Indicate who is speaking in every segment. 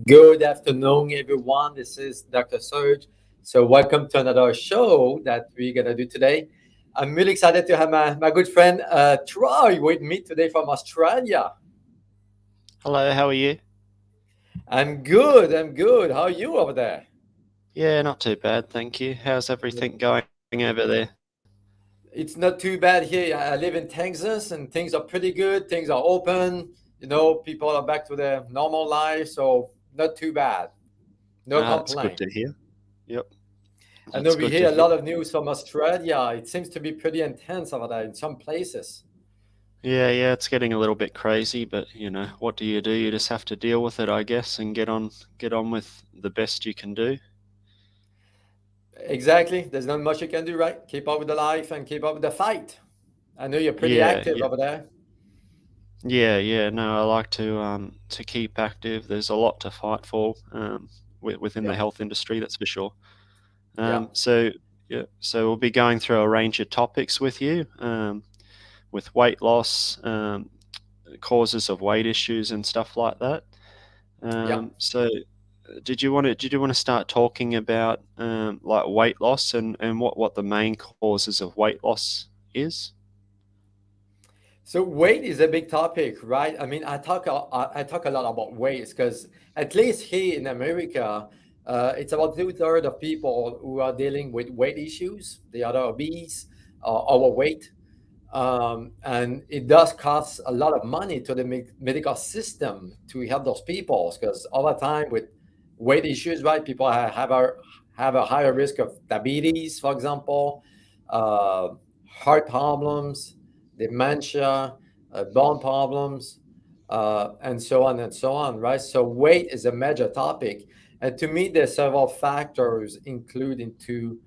Speaker 1: Good afternoon, everyone. This is Dr. Serge. So, welcome to another show that we're going to do today. I'm really excited to have my good friend Troy with me today from Australia.
Speaker 2: Hello, how are you?
Speaker 1: I'm good. I'm good. How are you over there?
Speaker 2: Yeah, not too bad, thank you. How's everything going over there?
Speaker 1: It's not too bad here. I live in Texas and things are pretty good. Things are open. People are back to their normal life. So, not too bad. No
Speaker 2: That's good
Speaker 1: complaint.
Speaker 2: to hear. Yep,
Speaker 1: I know
Speaker 2: that's
Speaker 1: we
Speaker 2: good to
Speaker 1: hear a
Speaker 2: hear.
Speaker 1: lot of news from Australia. It seems to be pretty intense over there in some places.
Speaker 2: Yeah, it's getting a little bit crazy, but what do? You just have to deal with it, I guess, and get on with the best you can do.
Speaker 1: Exactly. There's not much you can do, right? Keep up with the life and keep up with the fight. I know you're pretty
Speaker 2: Yeah,
Speaker 1: active
Speaker 2: yeah,
Speaker 1: over there.
Speaker 2: yeah. No, I like to keep active. There's a lot to fight for within the
Speaker 1: Yeah.
Speaker 2: health industry, that's for sure.
Speaker 1: Yeah.
Speaker 2: So yeah, so we'll be going through a range of topics with you. With weight loss, causes of weight issues, and stuff like that.
Speaker 1: Yeah.
Speaker 2: So, did you want to start talking about like weight loss and what the main causes of weight loss is?
Speaker 1: So weight is a big topic, right? I mean, I talk a lot about weight because at least here in America, it's about two-thirds of people who are dealing with weight issues. They are obese, overweight, and it does cost a lot of money to the medical system to help those people because over time with weight issues, right, people have a higher risk of diabetes, for example, uh, heart problems, dementia, bone problems, and so on and so on, right? So weight is a major topic, and to me, there's several factors including to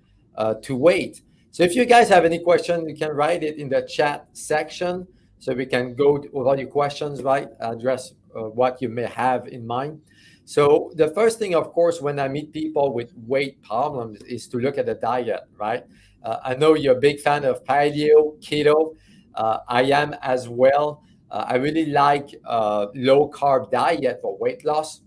Speaker 1: weight. So if you guys have any question, you can write it in the chat section so we can go over your questions, right? Address what you may have in mind. So the first thing, of course, when I meet people with weight problems is to look at the diet, right? I know you're a big fan of paleo, keto. I am as well. I really like low carb diet for weight loss.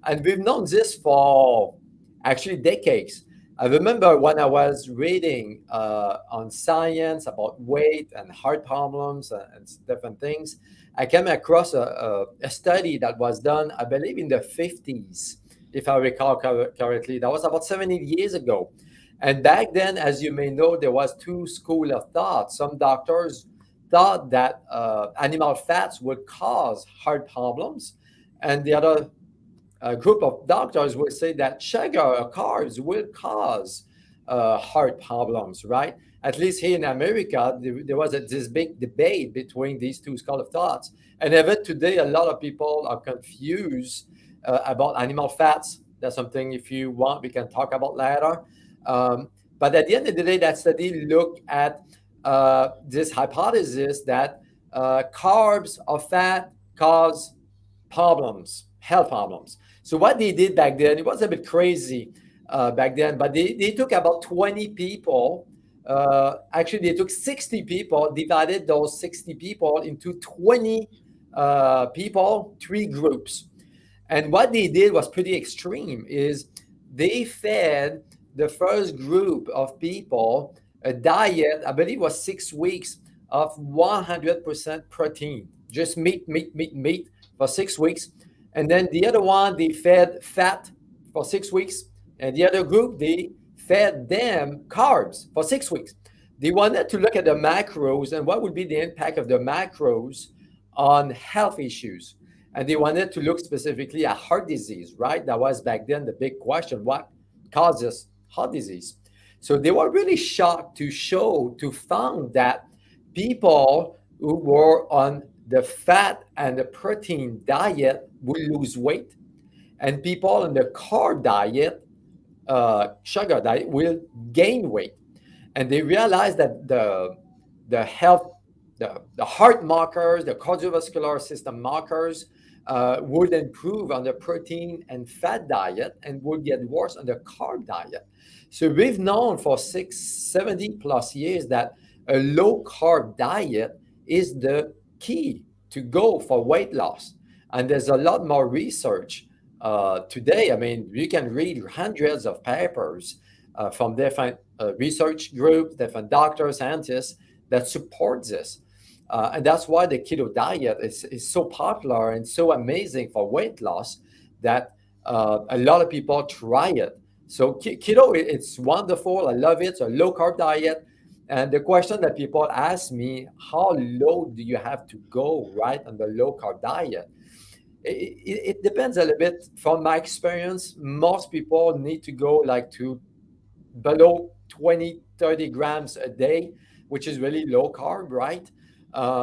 Speaker 1: And we've known this for actually decades. I remember when I was reading on science about weight and heart problems and different things, I came across a study that was done, I believe, in the 50s, if I recall correctly. That was about 70 years ago. And back then, as you may know, there was two school of thought. Some doctors thought that animal fats would cause heart problems, and the other a group of doctors will say that sugar or carbs will cause heart problems, right? At least here in America, there was this big debate between these two school of thoughts. And even today, a lot of people are confused about animal fats. That's something, if you want, we can talk about later. But at the end of the day, that study looked at this hypothesis that carbs or fat cause problems, health problems. So what they did back then, it was a bit crazy back then, but they took about 20 people. Actually, they took 60 people, divided those 60 people into 20 people, three groups. And what they did was pretty extreme, is they fed the first group of people a diet, I believe was 6 weeks of 100% protein, just meat for 6 weeks. And then the other one, they fed fat for 6 weeks. And the other group, they fed them carbs for 6 weeks. They wanted to look at the macros and what would be the impact of the macros on health issues. And they wanted to look specifically at heart disease, right? That was back then the big question: what causes heart disease? So they were really shocked to found that people who were on the fat and the protein diet will lose weight, and people on the carb diet, sugar diet, will gain weight. And they realized that the health, the heart markers, the cardiovascular system markers would improve on the protein and fat diet and would get worse on the carb diet. So we've known for 70 plus years that a low carb diet is the key to go for weight loss. And there's a lot more research today, I mean, you can read hundreds of papers from different research groups, different doctors, scientists that support this. And that's why the keto diet is so popular and so amazing for weight loss that a lot of people try it. So keto, it's wonderful. I love it. It's a low carb diet. And the question that people ask me, how low do you have to go, right, on the low carb diet? It depends a little bit. From my experience, most people need to go like to below 20, 30 grams a day, which is really low carb, right?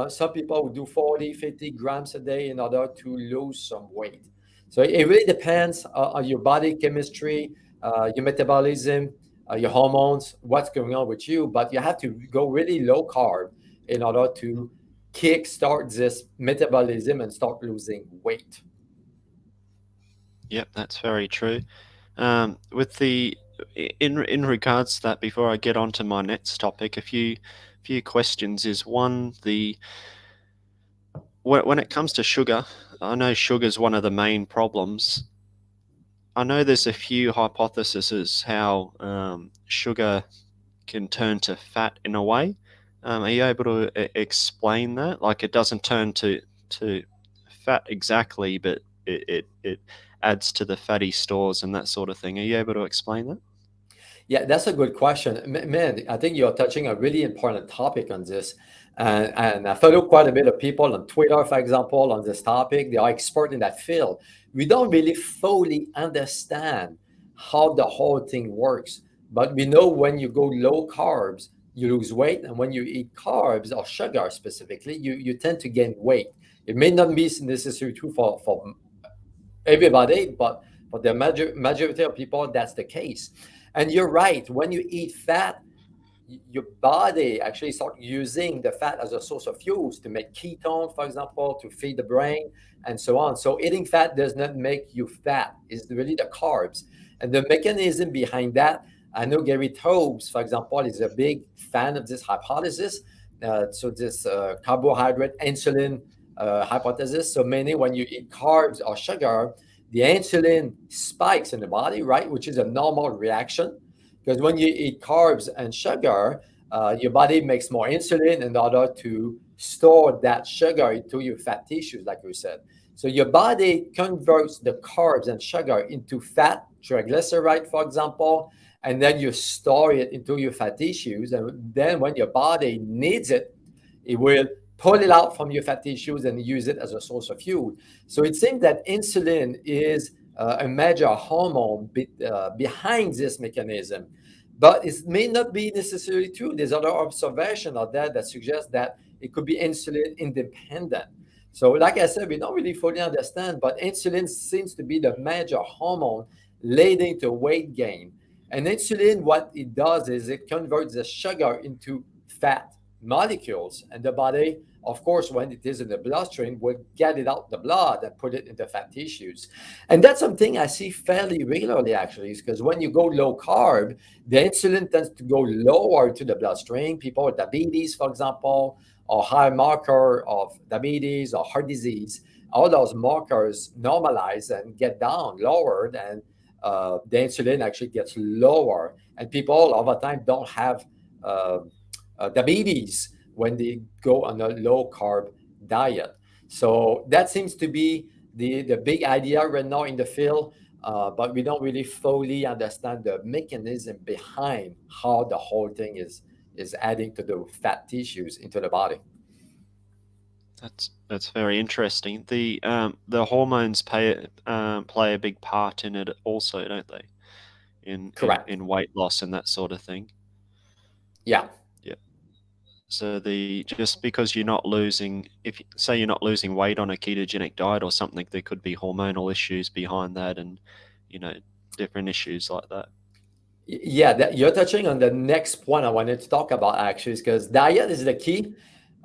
Speaker 1: Some people would do 40, 50 grams a day in order to lose some weight. So it really depends on your body chemistry, your metabolism, your hormones, what's going on with you. But you have to go really low carb in order to kick start this metabolism and start losing weight.
Speaker 2: Yep, that's very true. With the in regards to that, before I get on to my next topic, a few questions. Is one, the when it comes to sugar, I know sugar is one of the main problems. I know there's a few hypotheses how sugar can turn to fat in a way. Are you able to explain that? Like it doesn't turn to fat exactly, but it adds to the fatty stores and that sort of thing. Are you able to explain that?
Speaker 1: Yeah, that's a good question. Man, I think you're touching a really important topic on this. And I follow quite a bit of people on Twitter, for example, on this topic. They are expert in that field. We don't really fully understand how the whole thing works. But we know when you go low carbs, you lose weight. And when you eat carbs or sugar specifically, you tend to gain weight. It may not be necessarily true for everybody, but for the majority of people, that's the case. And you're right. When you eat fat, your body actually start using the fat as a source of fuels to make ketone, for example, to feed the brain, and so on. So eating fat does not make you fat. It's really the carbs. And the mechanism behind that, I know Gary Taubes, for example, is a big fan of this hypothesis. So this carbohydrate insulin hypothesis. So meaning when you eat carbs or sugar, the insulin spikes in the body, right? Which is a normal reaction because when you eat carbs and sugar, your body makes more insulin in order to store that sugar into your fat tissues, like we said. So your body converts the carbs and sugar into fat, triglyceride, for example, and then you store it into your fat tissues. And then when your body needs it, it will pull it out from your fat tissues and use it as a source of fuel. So it seems that insulin is a major hormone behind this mechanism. But it may not be necessarily true. There's other observation of that suggests that it could be insulin independent. So, like I said, we don't really fully understand, but insulin seems to be the major hormone leading to weight gain. And insulin, what it does is it converts the sugar into fat molecules, and the body, of course, when it is in the bloodstream, will get it out the blood and put it into fat tissues. And that's something I see fairly regularly, actually, because when you go low carb, the insulin tends to go lower to the bloodstream. People with diabetes, for example, or high marker of diabetes or heart disease, all those markers normalize and get down, lowered, and the insulin actually gets lower. And people over time don't have uh, diabetes when they go on a low carb diet. So that seems to be the big idea right now in the field, but we don't really fully understand the mechanism behind how the whole thing is adding to the fat tissues into the body.
Speaker 2: That's very interesting. The hormones play a big part in it also, don't they?
Speaker 1: Correct.
Speaker 2: In weight loss and that sort of thing.
Speaker 1: Yeah.
Speaker 2: Yeah. So the just because you're not losing, if say you're not losing weight on a ketogenic diet or something, there could be hormonal issues behind that, and you know different issues like that.
Speaker 1: Yeah, you're touching on the next point I wanted to talk about actually, because diet is the key.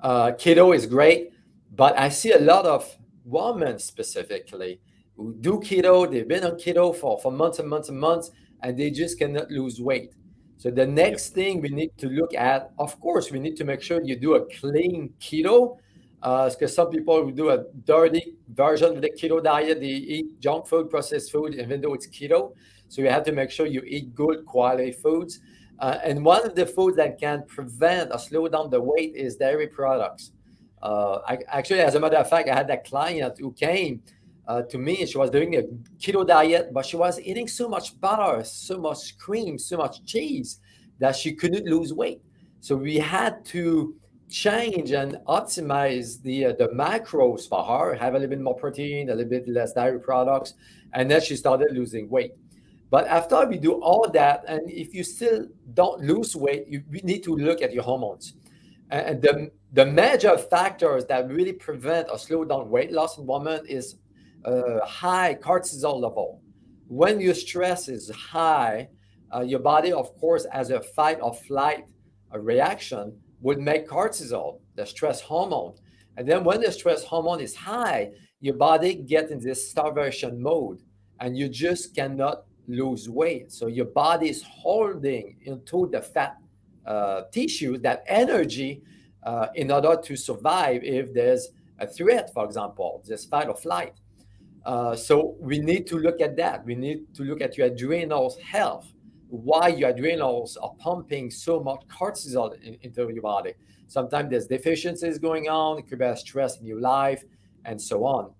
Speaker 1: Keto is great, but I see a lot of women specifically who do keto. They've been on keto for months and months and months, and they just cannot lose weight. So the
Speaker 2: Yep.
Speaker 1: next thing we need to look at, of course, we need to make sure you do a clean keto, Because some people who do a dirty version of the keto diet, they eat junk food, processed food, even though it's keto. So you have to make sure you eat good quality foods. And one of the foods that can prevent or slow down the weight is dairy products. Actually, as a matter of fact, I had that client who came to me. She was doing a keto diet, but she was eating so much butter, so much cream, so much cheese that she couldn't lose weight. So we had to change and optimize the macros for her, have a little bit more protein, a little bit less dairy products, and then she started losing weight. But after we do all that, and if you still don't lose weight, we need to look at your hormones. And the major factors that really prevent or slow down weight loss in women is high cortisol level. When your stress is high, your body, of course, as a fight or flight reaction, would make cortisol, the stress hormone. And then when the stress hormone is high, your body gets in this starvation mode and you just cannot lose weight. So your body is holding into the fat tissue that energy in order to survive if there's a threat, for example, this fight or flight. So we need to look at that. We need to look at your adrenals health, why your adrenals are pumping so much cortisol into your body. Sometimes there's deficiencies going on, it could be stress in your life, and so on.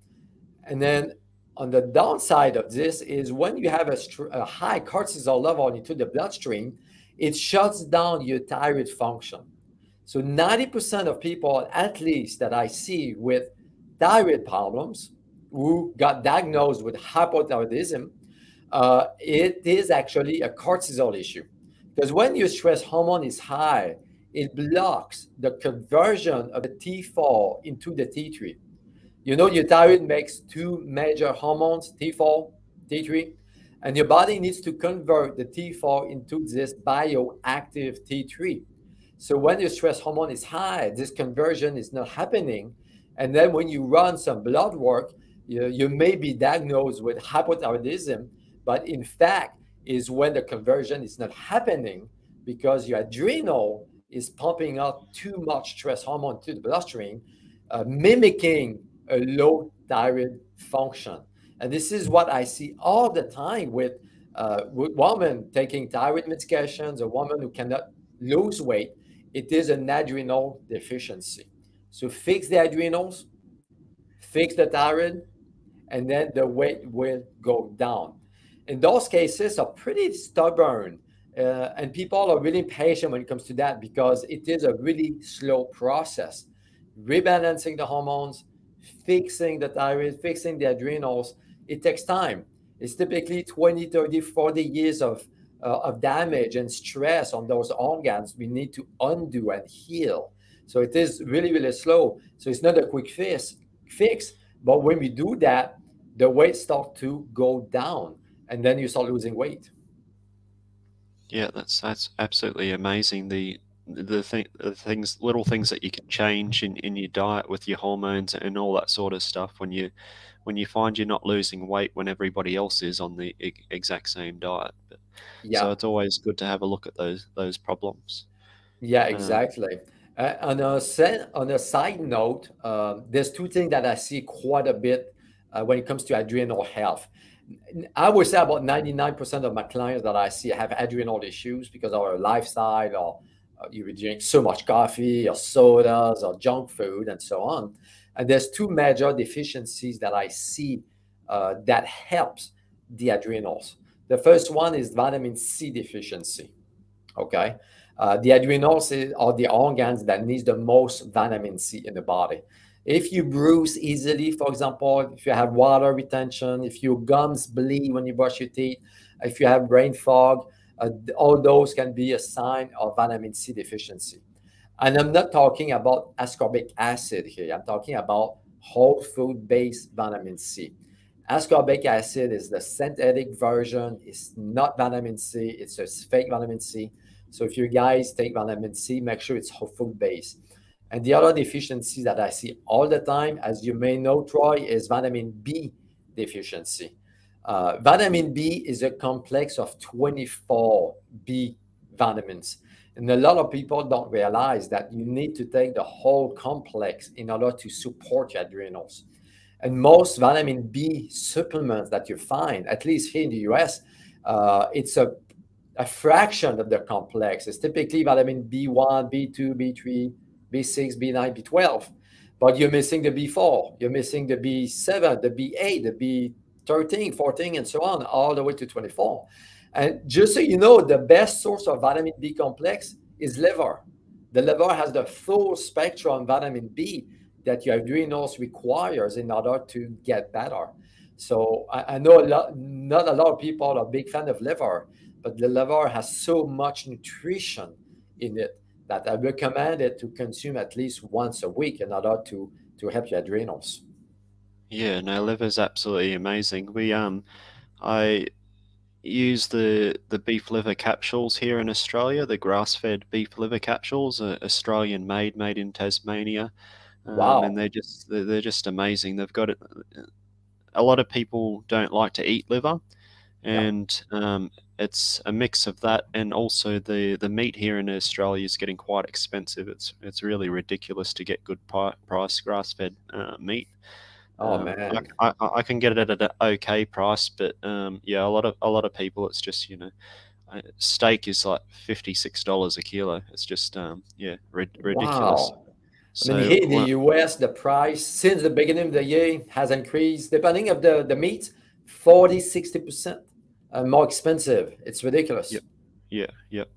Speaker 1: And then on the downside of this is when you have a high cortisol level into the bloodstream, it shuts down your thyroid function. So 90% of people, at least that I see with thyroid problems, who got diagnosed with hypothyroidism, it is actually a cortisol issue. Because when your stress hormone is high, it blocks the conversion of the T4 into the T3. You know, your thyroid makes two major hormones, T4, T3, and your body needs to convert the T4 into this bioactive T3. So when your stress hormone is high, this conversion is not happening. And then when you run some blood work, you may be diagnosed with hypothyroidism, but in fact is when the conversion is not happening because your adrenal is pumping out too much stress hormone to the bloodstream, mimicking a low thyroid function. And this is what I see all the time with women taking thyroid medications, a woman who cannot lose weight. It is an adrenal deficiency. So fix the adrenals, fix the thyroid, and then the weight will go down. In those cases are pretty stubborn, and people are really impatient when it comes to that because it is a really slow process. Rebalancing the hormones, fixing the thyroid, fixing the adrenals, it takes time. It's typically 20, 30, 40 years of damage and stress on those organs we need to undo and heal. So it is really, really slow. So it's not a quick fix, but when we do that, the weight starts to go down and then you start losing weight.
Speaker 2: Yeah, that's absolutely amazing. The things, little things that you can change in your diet with your hormones and all that sort of stuff when you find you're not losing weight when everybody else is on the exact same diet. But, so
Speaker 1: Yeah.
Speaker 2: it's always good to have a look at those problems.
Speaker 1: Yeah,
Speaker 2: Um,
Speaker 1: exactly. On a side note, there's two things that I see quite a bit when it comes to adrenal health. I would say about 99% of my clients that I see have adrenal issues because of our lifestyle or you would drink so much coffee or sodas or junk food and so on. And there's two major deficiencies that I see that helps the adrenals. The first one is vitamin C deficiency. Okay. The adrenals are the organs that needs the most vitamin C in the body. If you bruise easily, for example, if you have water retention, if your gums bleed when you brush your teeth, if you have brain fog, all those can be a sign of vitamin C deficiency. And I'm not talking about ascorbic acid here. I'm talking about whole food based vitamin C. Ascorbic acid is the synthetic version. It's not vitamin C. It's a fake vitamin C. So if you guys take vitamin C, make sure it's whole food based. And the other deficiency that I see all the time, as you may know, Troy, is vitamin B deficiency. Vitamin B is a complex of 24 B vitamins. And a lot of people don't realize that you need to take the whole complex in order to support your adrenals. And most vitamin B supplements that you find, at least here in the US, it's a fraction of the complex. It's typically vitamin B1, B2, B3, B6, B9, B12. But you're missing the B4, you're missing the B7, the B8, the B13, 14, and so on, all the way to 24. And just so you know, the best source of vitamin B complex is liver. The liver has the full spectrum vitamin B that your adrenals requires in order to get better. So I know not a lot of people are big fan of liver, but the liver has so much nutrition in it that I recommend it to consume at least once a week in order to help your adrenals.
Speaker 2: Yeah, no, liver's absolutely amazing. I use the beef liver capsules here in Australia, the grass-fed beef liver capsules, Australian made in Tasmania, and
Speaker 1: Wow.
Speaker 2: they're just amazing. They've got it. A lot of people don't like to eat liver,
Speaker 1: Yeah.
Speaker 2: and it's a mix of that, and also the meat here in Australia is getting quite expensive. It's really ridiculous to get good price grass-fed meat.
Speaker 1: Oh man.
Speaker 2: I can get it at an okay price, but yeah, a lot of people, it's just steak is like $56 a kilo. It's just yeah, ridiculous.
Speaker 1: Wow. I mean,
Speaker 2: So
Speaker 1: here in the US, the price since the beginning of the year has increased, depending of the meat, 40, 60% more expensive. It's ridiculous.
Speaker 2: yep, yeah, yep.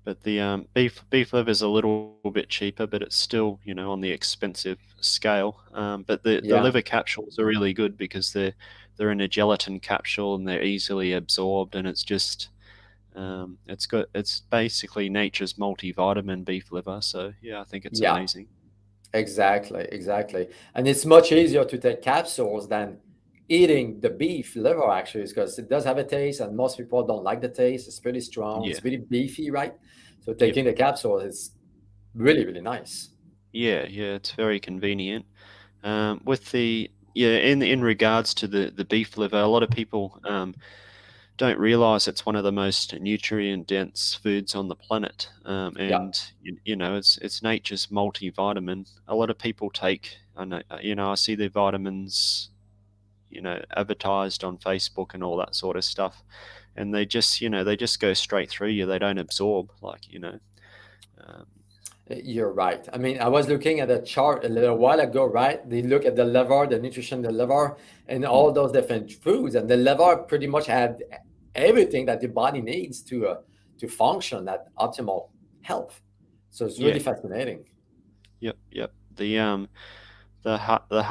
Speaker 2: But the beef liver is a little bit cheaper, but it's still on the expensive scale. But the
Speaker 1: Yeah.
Speaker 2: liver capsules are really good because they're in a gelatin capsule and they're easily absorbed, and it's basically nature's multivitamin beef liver. So yeah, I think it's
Speaker 1: Yeah.
Speaker 2: amazing.
Speaker 1: Exactly, exactly. And it's much easier to take capsules than eating the beef liver, actually, because it does have a taste, and most people don't like the taste. It's pretty strong,
Speaker 2: Yeah,
Speaker 1: it's pretty beefy, right? So
Speaker 2: yep,
Speaker 1: taking the capsule is really, really nice.
Speaker 2: yeah. It's very convenient. With the yeah, in regards to the beef liver, a lot of people don't realize it's one of the most nutrient dense foods on the planet.
Speaker 1: Yeah.
Speaker 2: And it's nature's multivitamin. A lot of people take, I know, I see their vitamins, advertised on Facebook and all that sort of stuff, and they just go straight through you. They don't absorb, um,
Speaker 1: You're right. I mean, I was looking at a chart a little while ago, right? They look at the liver, the nutrition of the liver, and
Speaker 2: mm,
Speaker 1: all those different foods, and the liver pretty much had everything that the body needs to function at optimal health. So it's really
Speaker 2: yeah,
Speaker 1: fascinating.
Speaker 2: yep. The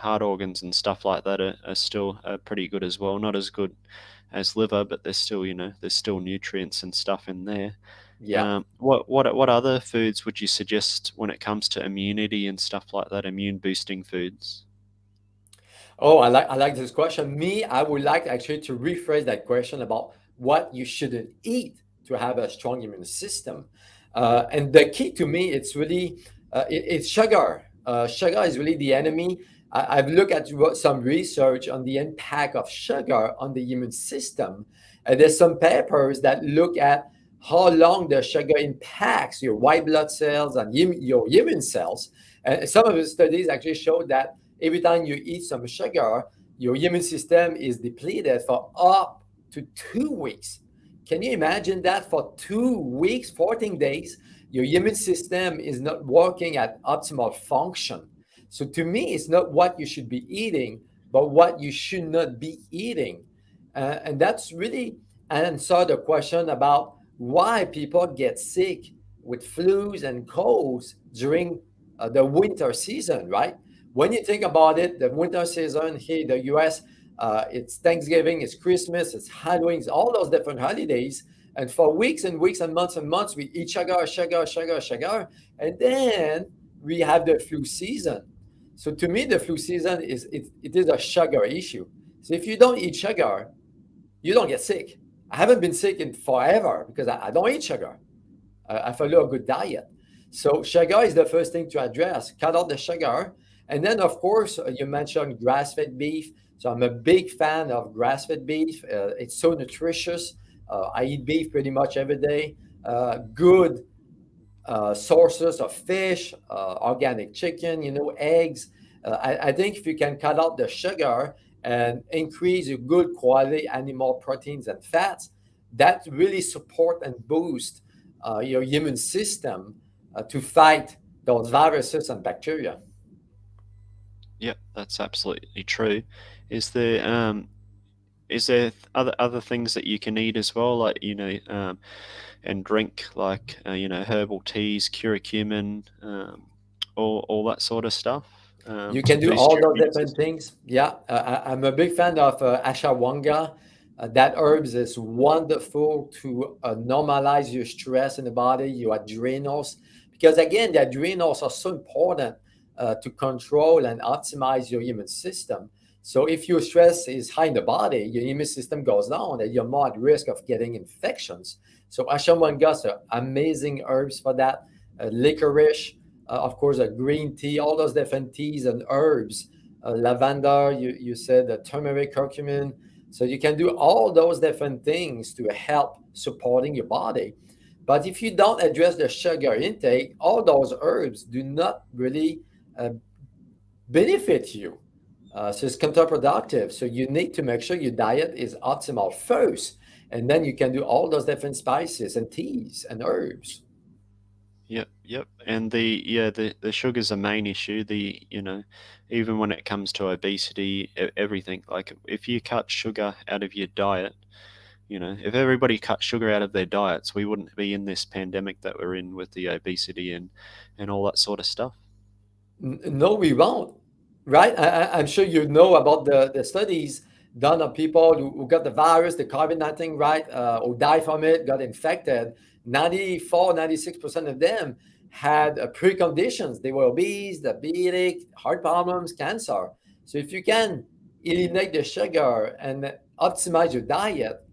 Speaker 2: heart organs and stuff like that are still pretty good as well. Not as good as liver, but there's still nutrients and stuff in there.
Speaker 1: Yeah.
Speaker 2: What other foods would you suggest when it comes to immunity and stuff like that? Immune boosting foods.
Speaker 1: Oh, I like this question. Me, I would like actually to rephrase that question about what you shouldn't eat to have a strong immune system. And the key to me, it's really it's sugar. Sugar is really the enemy. I've looked at some research on the impact of sugar on the immune system. There's some papers that look at how long the sugar impacts your white blood cells and your immune cells. And some of the studies actually show that every time you eat some sugar, your immune system is depleted for up to 2 weeks. Can you imagine that for 2 weeks, 14 days, your immune system is not working at optimal function? So to me, it's not what you should be eating, but what you should not be eating. And that's really answer the question about why people get sick with flus and colds during the winter season, right? When you think about it, the winter season here in the US, it's Thanksgiving, it's Christmas, it's Halloween, it's all those different holidays. And for weeks and weeks and months, we eat sugar, sugar, sugar, sugar. And then we have the flu season. So to me, the flu season it is a sugar issue. So if you don't eat sugar, you don't get sick. I haven't been sick in forever because I don't eat sugar. I follow a good diet. So sugar is the first thing to address. Cut out the sugar. And then, of course, you mentioned grass-fed beef. So I'm a big fan of grass-fed beef. It's so nutritious. I eat beef pretty much every day. good sources of fish, organic chicken, eggs. I think if you can cut out the sugar and increase your good quality animal proteins and fats, that really support and boost your immune system to fight those viruses and bacteria.
Speaker 2: Yep, that's absolutely true. Is there other things that you can eat as well, like and drink, like herbal teas, curcumin, all that sort of stuff,
Speaker 1: You
Speaker 2: to
Speaker 1: can do
Speaker 2: boost
Speaker 1: all
Speaker 2: your
Speaker 1: those
Speaker 2: immune
Speaker 1: different
Speaker 2: system?
Speaker 1: things. Yeah, I'm a big fan of ashwagandha. That herbs is wonderful to normalize your stress in the body, your adrenals, because again, the adrenals are so important to control and optimize your immune system. So if your stress is high in the body, your immune system goes down, and you're more at risk of getting infections. So ashwagandha are amazing herbs for that. Licorice, of course, a green tea, all those different teas and herbs, lavender, you said turmeric, curcumin. So you can do all those different things to help supporting your body. But if you don't address the sugar intake, all those herbs do not really uh, benefit you. So it's counterproductive. So you need to make sure your diet is optimal first, and then you can do all those different spices and teas and herbs.
Speaker 2: Yep, yep. And the sugar's a main issue. Even when it comes to obesity, everything. Like if you cut sugar out of your diet, if everybody cut sugar out of their diets, we wouldn't be in this pandemic that we're in with the obesity and all that sort of stuff.
Speaker 1: No, we won't. Right? I'm sure you know about the studies done on people who got the virus, the COVID-19, right? Who died from it, got infected. 94, 96% of them had preconditions. They were obese, diabetic, heart problems, cancer. So if you can eliminate the sugar and optimize your diet,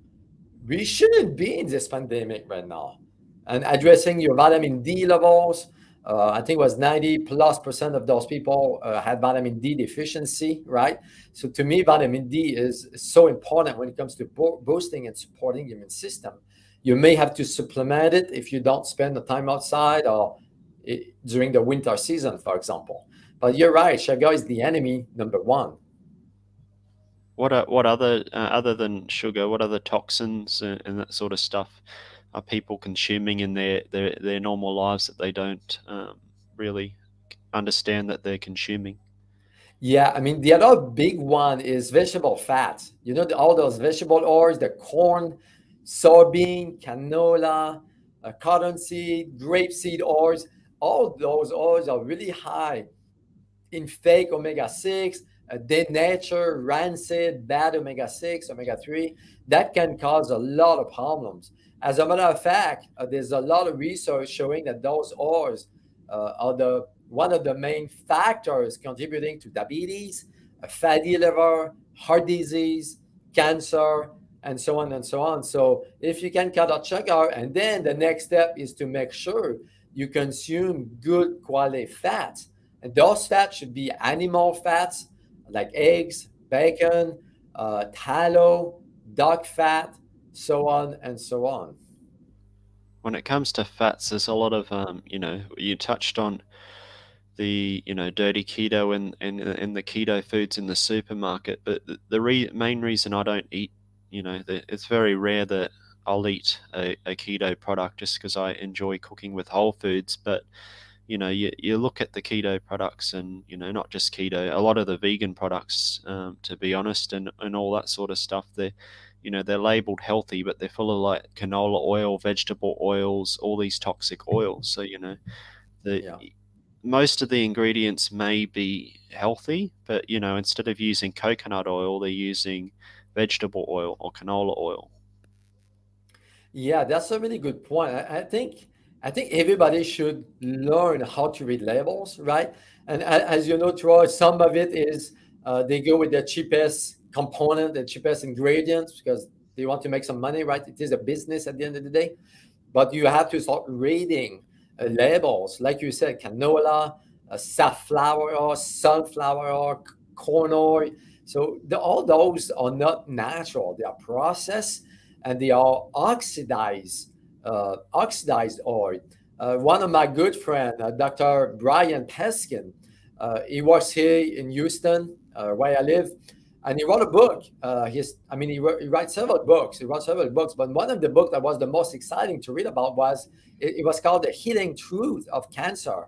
Speaker 1: we shouldn't be in this pandemic right now. And addressing your vitamin D levels, I think it was 90 plus percent of those people had vitamin D deficiency, right? So to me, vitamin D is so important when it comes to boosting and supporting your immune system. You may have to supplement it if you don't spend the time outside or during the winter season, for example. But you're right, sugar is the enemy number one.
Speaker 2: What other than sugar, what other toxins and that sort of stuff are people consuming in their normal lives that they don't really understand that they're consuming?
Speaker 1: Yeah, I mean, the other big one is vegetable fats. All those vegetable oils, the corn, soybean, canola, cottonseed, grapeseed oils. All those oils are really high in fake omega-6, denatured, rancid, bad omega-6, omega-3. That can cause a lot of problems. As a matter of fact, there's a lot of research showing that those oils are one of the main factors contributing to diabetes, fatty liver, heart disease, cancer, and so on and so on. So if you can cut out sugar, and then the next step is to make sure you consume good quality fats, and those fats should be animal fats like eggs, bacon, tallow, duck fat, so on and so on.
Speaker 2: When it comes to fats, there's a lot of you touched on the dirty keto and the keto foods in the supermarket, but the main reason I don't eat, it's very rare that I'll eat a keto product just because I enjoy cooking with whole foods. But you look at the keto products, and not just keto, a lot of the vegan products, to be honest, and all that sort of stuff, they're labeled healthy, but they're full of like canola oil, vegetable oils, all these toxic oils. So the
Speaker 1: Yeah.
Speaker 2: most of the ingredients may be healthy, but instead of using coconut oil, they're using vegetable oil or canola oil.
Speaker 1: Yeah, that's a really good point. I think everybody should learn how to read labels, right? And as you know, Troy, some of it is they go with the cheapest component, the cheapest ingredients because they want to make some money, right? It is a business at the end of the day. But you have to start reading labels, like you said, canola, safflower oil, sunflower oil, corn oil. So all those are not natural; they are processed and they are oxidized oxidized oil. One of my good friend, Dr. Brian Peskin, he works here in Houston, where I live, and he wrote a book. He writes several books. He wrote several books, but one of the books that was the most exciting to read about was it was called "The Healing Truth of Cancer,"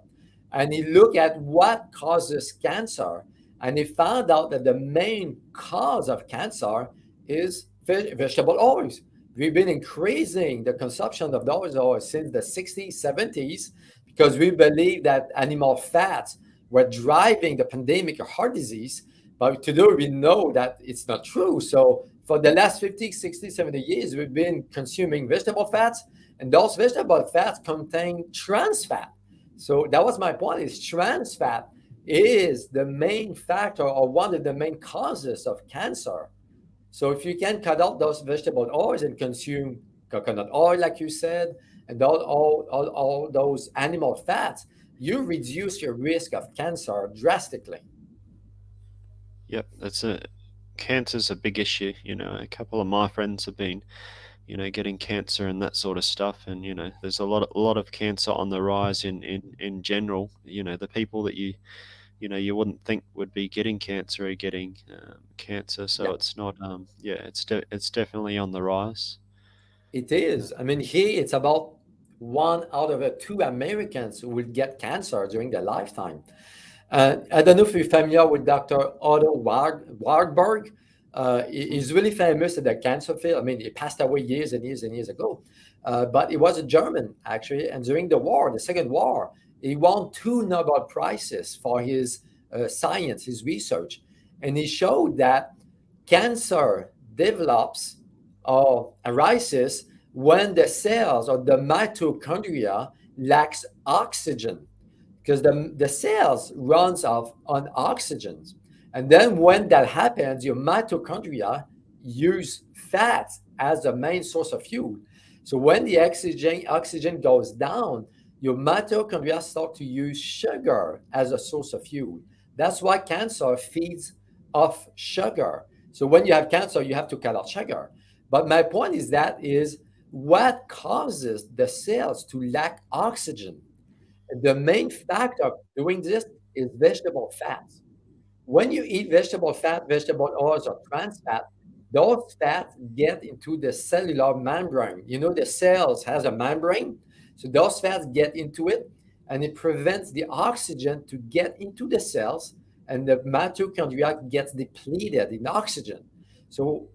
Speaker 1: and he looked at what causes cancer, and he found out that the main cause of cancer is vegetable oils. We've been increasing the consumption of those oils since the 60s, 70s, because we believe that animal fats were driving the pandemic of heart disease. But today we know that it's not true. So for the last 50, 60, 70 years, we've been consuming vegetable fats, and those vegetable fats contain trans fat. So that was my point, is trans fat is the main factor or one of the main causes of cancer. So if you can cut out those vegetable oils and consume coconut oil, like you said, and all those animal fats, you reduce your risk of cancer drastically.
Speaker 2: Yep, that's a cancer's a big issue. A couple of my friends have been, getting cancer and that sort of stuff, and there's a lot of cancer on the rise in general. The people that you wouldn't think would be getting cancer are getting cancer. So
Speaker 1: Yeah,
Speaker 2: it's not, yeah, it's definitely on the rise.
Speaker 1: it
Speaker 2: Uh,
Speaker 1: is. I mean, here it's about one out of two Americans who will get cancer during their lifetime. I don't know if you're familiar with Dr. Otto Warburg. He's really famous in the cancer field. I mean, he passed away years and years and years ago, but he was a German, actually. And during the war, the Second War, he won two Nobel Prizes for his science, his research. And he showed that cancer develops or arises when the cells or the mitochondria lacks oxygen, because the cells runs off on oxygen. And then when that happens, your mitochondria use fat as the main source of fuel. So when the oxygen goes down, your mitochondria start to use sugar as a source of fuel. That's why cancer feeds off sugar. So when you have cancer, you have to cut out sugar. But my point is what causes the cells to lack oxygen? The main factor doing this is vegetable fats. When you eat vegetable fat, vegetable oils, or trans fat, those fats get into the cellular membrane. You know, the cells has a membrane, so those fats get into it, and it prevents the oxygen to get into the cells, and the mitochondria gets depleted in oxygen. So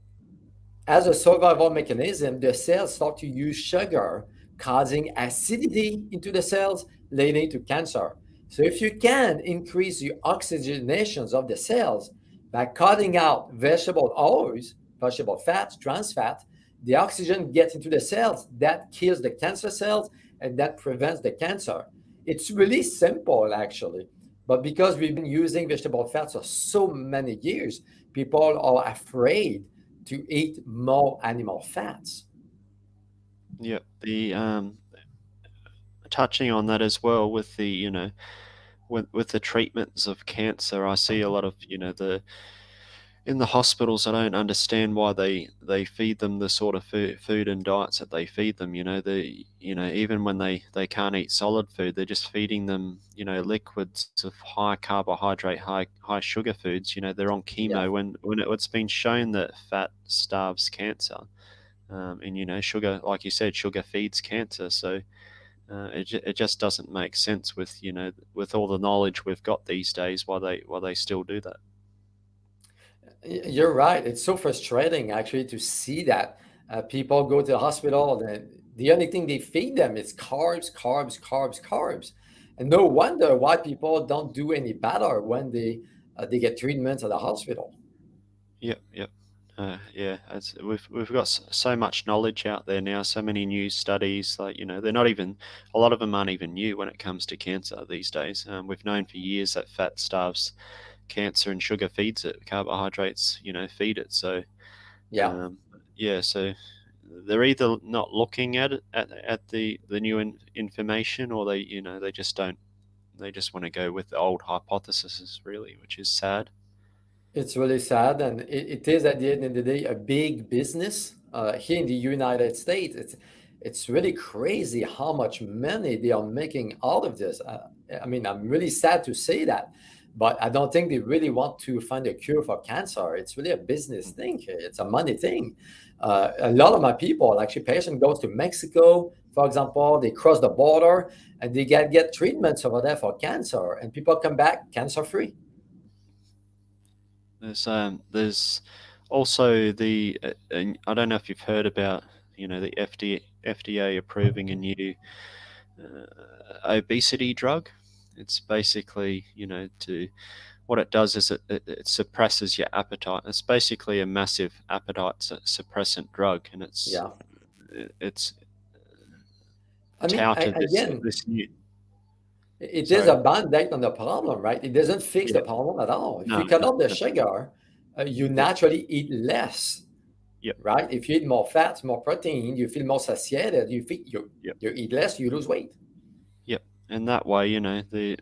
Speaker 1: as a survival mechanism, the cells start to use sugar, causing acidity into the cells, leading to cancer. So if you can increase the oxygenations of the cells by cutting out vegetable oils, vegetable fats, trans fat, the oxygen gets into the cells, that kills the cancer cells, and that prevents the cancer. It's really simple, actually. But because we've been using vegetable fats for so many years, people are afraid to eat more animal fats.
Speaker 2: yep. The touching on that as well with the with the treatments of cancer, I see a lot of the in the hospitals. I don't understand why they feed them the sort of food and diets that they feed them. Even when they can't eat solid food, they're just feeding them liquids of high carbohydrate, high sugar foods. They're on
Speaker 1: Yeah,
Speaker 2: chemo when it's been shown that fat starves cancer. And sugar, like you said, sugar feeds cancer. So it just doesn't make sense with with all the knowledge we've got these days why they still do that.
Speaker 1: you're right. It's so frustrating actually to see that people go to the hospital and the only thing they feed them is carbs, carbs, carbs, carbs. And no wonder why people don't do any better when they get treatment at the hospital.
Speaker 2: Yep, yep. Yeah, we've got so much knowledge out there now, so many new studies. Like they're not even a lot of them aren't even new when it comes to cancer these days. We've known for years that fat starves cancer and sugar feeds it. Carbohydrates, feed it. So
Speaker 1: Yeah.
Speaker 2: um, yeah, so they're either not looking at it at the new information, or they just don't. They just want to go with the old hypotheses, really, which is sad.
Speaker 1: It's really sad, and it is at the end of the day a big business here in the United States. It's really crazy how much money they are making out of this. I mean, I'm really sad to say that, but I don't think they really want to find a cure for cancer. It's really a business thing. It's a money thing. A lot of my people, actually, patient goes to Mexico, for example, they cross the border and they get treatments over there for cancer, and people come back cancer free.
Speaker 2: There's also and I don't know if you've heard about, the FDA approving a new obesity drug. It's basically, to what it does is it suppresses your appetite. It's basically a massive appetite suppressant drug, and
Speaker 1: Yeah.
Speaker 2: it's
Speaker 1: I mean,
Speaker 2: touted
Speaker 1: again,
Speaker 2: this new.
Speaker 1: it is a
Speaker 2: Sorry,
Speaker 1: band-aid on the problem, right? It doesn't fix the
Speaker 2: yeah,
Speaker 1: problem at all. If you
Speaker 2: no,
Speaker 1: cut
Speaker 2: no,
Speaker 1: off the
Speaker 2: no,
Speaker 1: sugar, you
Speaker 2: yep,
Speaker 1: naturally eat less,
Speaker 2: yep,
Speaker 1: right? If you eat more fats, more protein, you feel more satiated.
Speaker 2: yep,
Speaker 1: You eat less, you lose weight.
Speaker 2: yep. And that way, the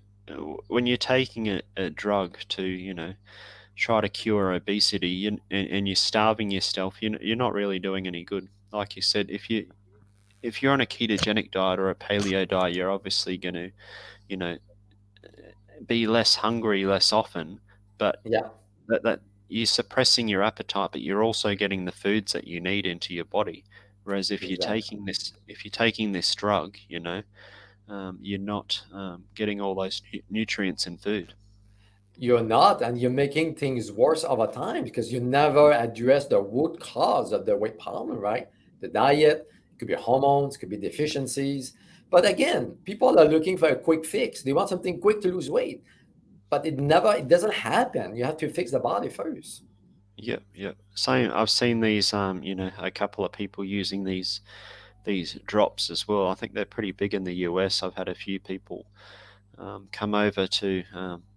Speaker 2: when you're taking a drug to, try to cure obesity, and you're starving yourself, you're not really doing any good. Like you said, if you're on a ketogenic diet or a paleo diet, you're obviously going to, you know, be less hungry less often, but
Speaker 1: Yeah,
Speaker 2: that you're suppressing your appetite, but you're also getting the foods that you need into your body. Whereas
Speaker 1: exactly.
Speaker 2: if you're taking this drug, you're not getting all those nutrients in food.
Speaker 1: You're not, and you're making things worse over time because you never address the root cause of the weight problem, right? The diet, it could be hormones, could be deficiencies. But again, people are looking for a quick fix. They want something quick to lose weight, but it doesn't happen. You have to fix the body first.
Speaker 2: Yep, yep. Same. I've seen these, a couple of people using these drops as well. I think they're pretty big in the US. I've had a few people come over to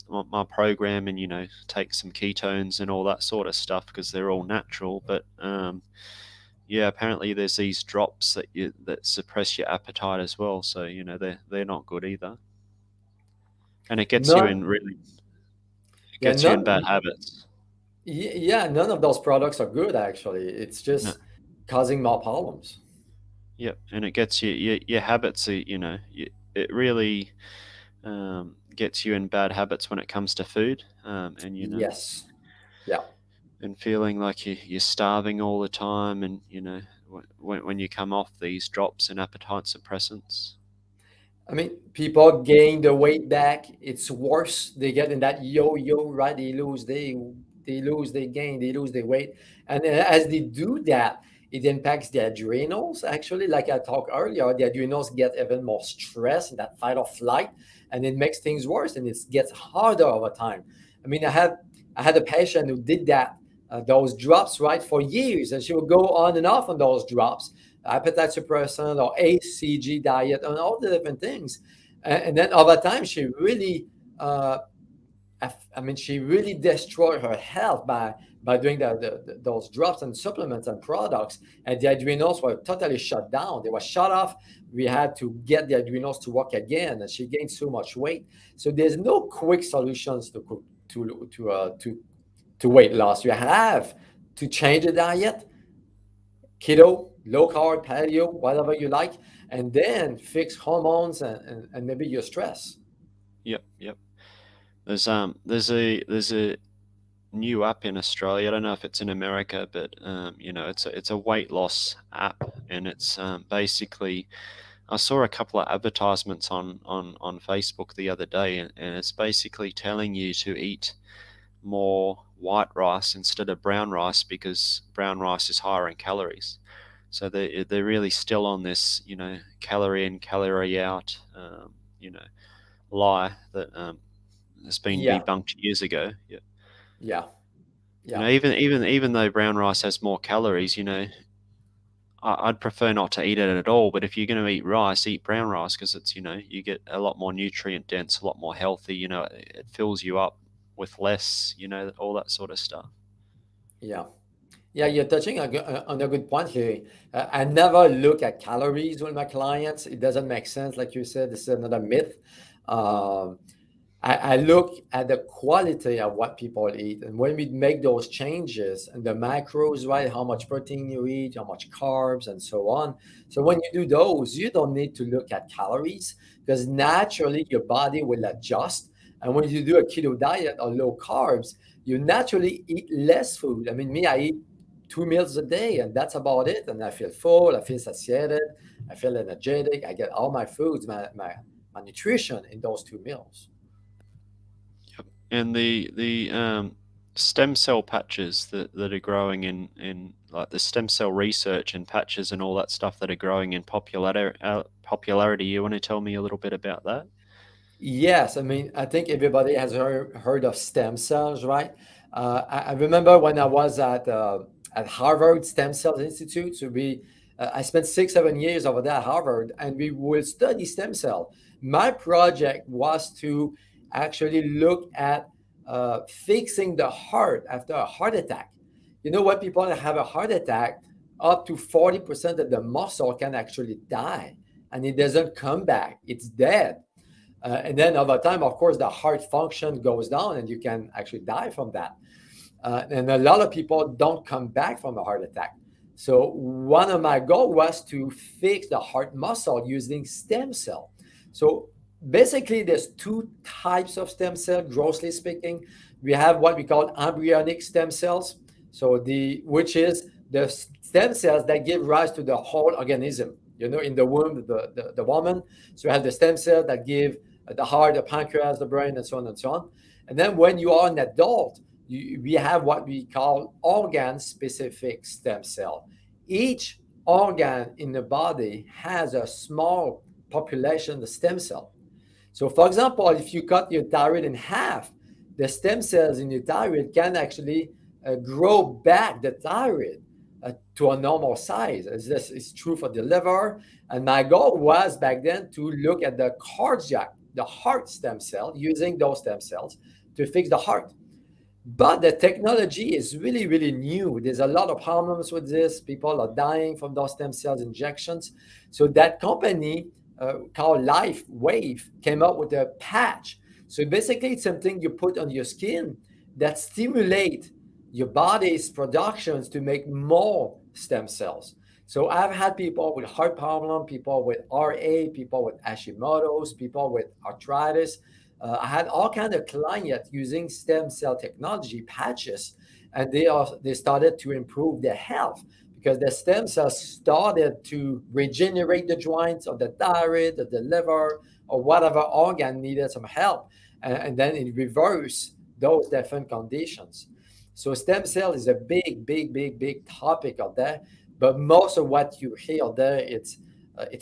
Speaker 2: my program and take some ketones and all that sort of stuff because they're all natural. But yeah, apparently there's these drops that suppress your appetite as well. So they're not good either, and it gets you in
Speaker 1: None,
Speaker 2: really it
Speaker 1: yeah,
Speaker 2: gets you in
Speaker 1: none,
Speaker 2: bad habits.
Speaker 1: yeah, none of those products are good actually. It's
Speaker 2: No,
Speaker 1: just causing more problems.
Speaker 2: yep, and it gets your habits. It really gets you in bad habits when it comes to food, and
Speaker 1: Yes. Yeah.
Speaker 2: and feeling like you're starving all the time, and when you come off these drops and appetite suppressants.
Speaker 1: I mean, people gain the weight back. It's worse. They get in that yo-yo, right? They lose, they gain, they lose their weight, and as they do that, it impacts the adrenals. Actually, like I talked earlier, the adrenals get even more stress in that fight or flight, and it makes things worse, and it gets harder over time. I mean, I had a patient who did that, those drops, right, for years, and she would go on and off on those drops, appetite suppressant or ACG diet, and all the different things. And then over time, she really, uh, I mean, she really destroyed her health by doing those drops and supplements and products. And the adrenals were totally shut down. They were shut off. We had to get the adrenals to work again, and she gained so much weight. So there's no quick solutions to weight loss. You have to change the diet, keto, low carb, paleo, whatever you like, and then fix hormones and maybe your stress.
Speaker 2: Yep, yep. There's a new app in Australia. I don't know if it's in America, but it's a weight loss app, and it's basically, I saw a couple of advertisements on Facebook the other day, and it's basically telling you to eat more white rice instead of brown rice because brown rice is higher in calories. So they're really still on this, calorie in, calorie out, lie that has been
Speaker 1: Yeah,
Speaker 2: debunked years ago. Yeah.
Speaker 1: yeah, yeah,
Speaker 2: Even though brown rice has more calories, I'd prefer not to eat it at all. But if you're going to eat rice, eat brown rice because it's you get a lot more nutrient dense, a lot more healthy. It fills you up with less. All that sort of stuff.
Speaker 1: yeah. Yeah, you're touching on a good point here. I never look at calories with my clients. It doesn't make sense. Like you said, this is another myth. Um, I look at the quality of what people eat. And when we make those changes and the macros, right, how much protein you eat, how much carbs, and so on. So when you do those, you don't need to look at calories because naturally your body will adjust. And when you do a keto diet or low carbs, you naturally eat less food. I mean, me, I eat 2 meals a day, and that's about it. And I feel full, I feel satiated, I feel energetic, I get all my foods, my nutrition in those 2 meals.
Speaker 2: Yep. And the stem cell patches that are growing in like the stem cell research and patches and all that stuff that are growing in popularity. You want to tell me a little bit about that?
Speaker 1: Yes, I mean, I think everybody has heard of stem cells, right? I remember when I was at Harvard Stem Cell Institute. So I spent 6, 7 years over there at Harvard, and we will study stem cell. My project was to actually look at fixing the heart after a heart attack. You know, when people have a heart attack, up to 40% of the muscle can actually die, and it doesn't come back. It's dead. And then over time, of course, the heart function goes down and you can actually die from that. And a lot of people don't come back from a heart attack. So one of my goals was to fix the heart muscle using stem cell. So basically, there's two types of stem cell, grossly speaking. We have what we call embryonic stem cells. So which is the stem cells that give rise to the whole organism. You know, in the womb, the woman. So you have the stem cells that give the heart, the pancreas, the brain, and so on and so on. And then when you are an adult, we have what we call organ-specific stem cell. Each organ in the body has a small population of stem cell. So, for example, if you cut your thyroid in half, the stem cells in your thyroid can actually grow back the thyroid to a normal size. It's true for the liver. And my goal was back then to look at the heart stem cell, using those stem cells to fix the heart. But the technology is really, really new. There's a lot of problems with this. People are dying from those stem cells injections. So that company called Life Wave came up with a patch. So basically, it's something you put on your skin that stimulate your body's productions to make more stem cells. So I've had people with heart problem, people with RA, people with Hashimoto's, people with arthritis. I had all kind of clients using stem cell technology patches, and they started to improve their health because the stem cells started to regenerate the joints of the thyroid, of the liver, or whatever organ needed some help, and then it reversed those different conditions. So stem cell is a big, big, big, big topic out there, but most of what you hear there, it's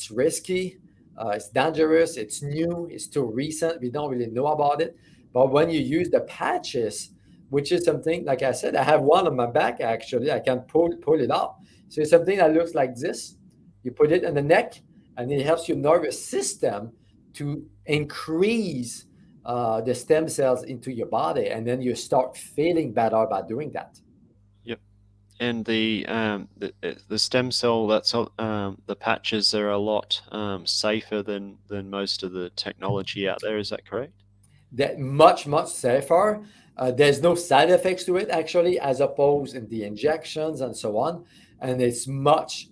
Speaker 1: risky, it's dangerous, it's new, it's too recent. We don't really know about it. But when you use the patches, which is something, like I said, I have one on my back actually. I can pull it out. So it's something that looks like this. You put it in the neck, and it helps your nervous system to increase the stem cells into your body, and then you start feeling better by doing that.
Speaker 2: Yep. And the stem cell the patches are a lot safer than most of the technology out there. Is that correct?
Speaker 1: That much, much safer. There's no side effects to it actually, as opposed in the injections and so on, and it's much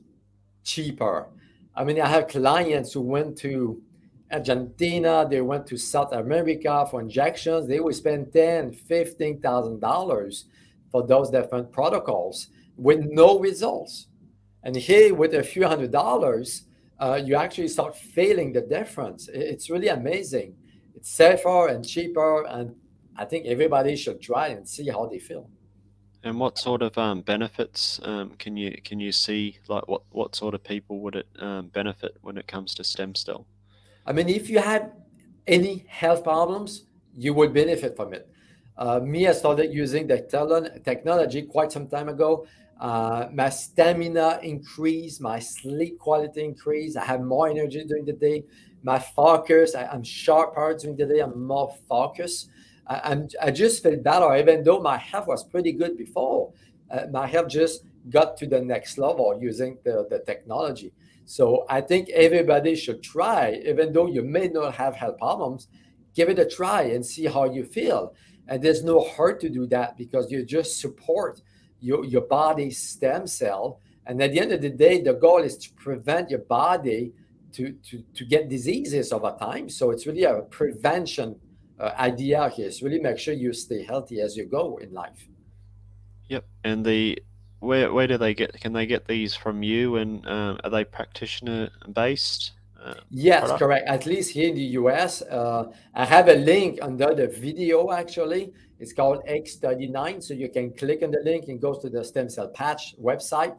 Speaker 1: cheaper. I mean, I have clients who went to Argentina, they went to South America for injections. They would spend $10,000, $15,000 for those different protocols with no results. And here, with a few $100s, you actually start feeling the difference. It's really amazing. It's safer and cheaper, and I think everybody should try and see how they feel.
Speaker 2: And what sort of benefits can you see? Like what sort of people would it benefit when it comes to stem cell?
Speaker 1: I mean, if you have any health problems, you will benefit from it. Me, I started using the technology quite some time ago. My stamina increased, my sleep quality increased. I have more energy during the day. My focus, I'm sharper during the day. I'm more focused. I just feel better, even though my health was pretty good before. My health just got to the next level using the technology. So I think everybody should try, even though you may not have health problems. give it a try and see how you feel. And there's no hurt to do that because you just support your body's stem cell. And at the end of the day, the goal is to prevent your body to get diseases over time. So it's really a prevention idea here. It's really make sure you stay healthy as you go in life.
Speaker 2: Yep. And the where do they get? Can they get these from you? And are they practitioner based
Speaker 1: Yes,
Speaker 2: product?
Speaker 1: correct. At least here in the US, I have a link under the video actually. It's called X39. So you can click on the link and goes to the stem cell patch website.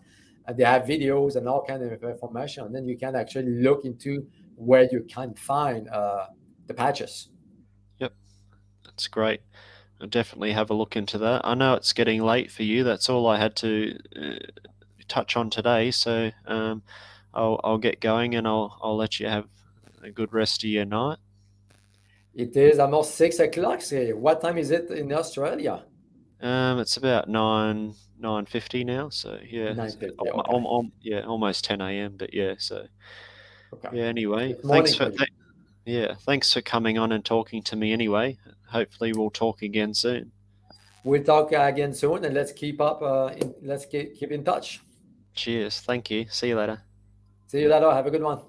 Speaker 1: They have videos and all kind of information. And then you can actually look into where you can find the patches.
Speaker 2: Yep. That's great. I'll definitely have a look into that. I know it's getting late for you. That's all I had to touch on today. So I'll get going and I'll let you have a good rest of your night.
Speaker 1: It is almost 6 o'clock here. What time is it in Australia?
Speaker 2: It's about 9:50 now. So yeah,
Speaker 1: 9:50. Okay.
Speaker 2: yeah, almost 10 a.m. But yeah, so
Speaker 1: Okay.
Speaker 2: yeah. Anyway,
Speaker 1: It's morning for you.
Speaker 2: yeah, thanks for coming on and talking to me. Anyway, hopefully we'll talk again soon.
Speaker 1: We'll talk again soon and let's keep up. Let's keep in touch.
Speaker 2: Cheers. Thank you. See you later.
Speaker 1: See you later. Have a good one.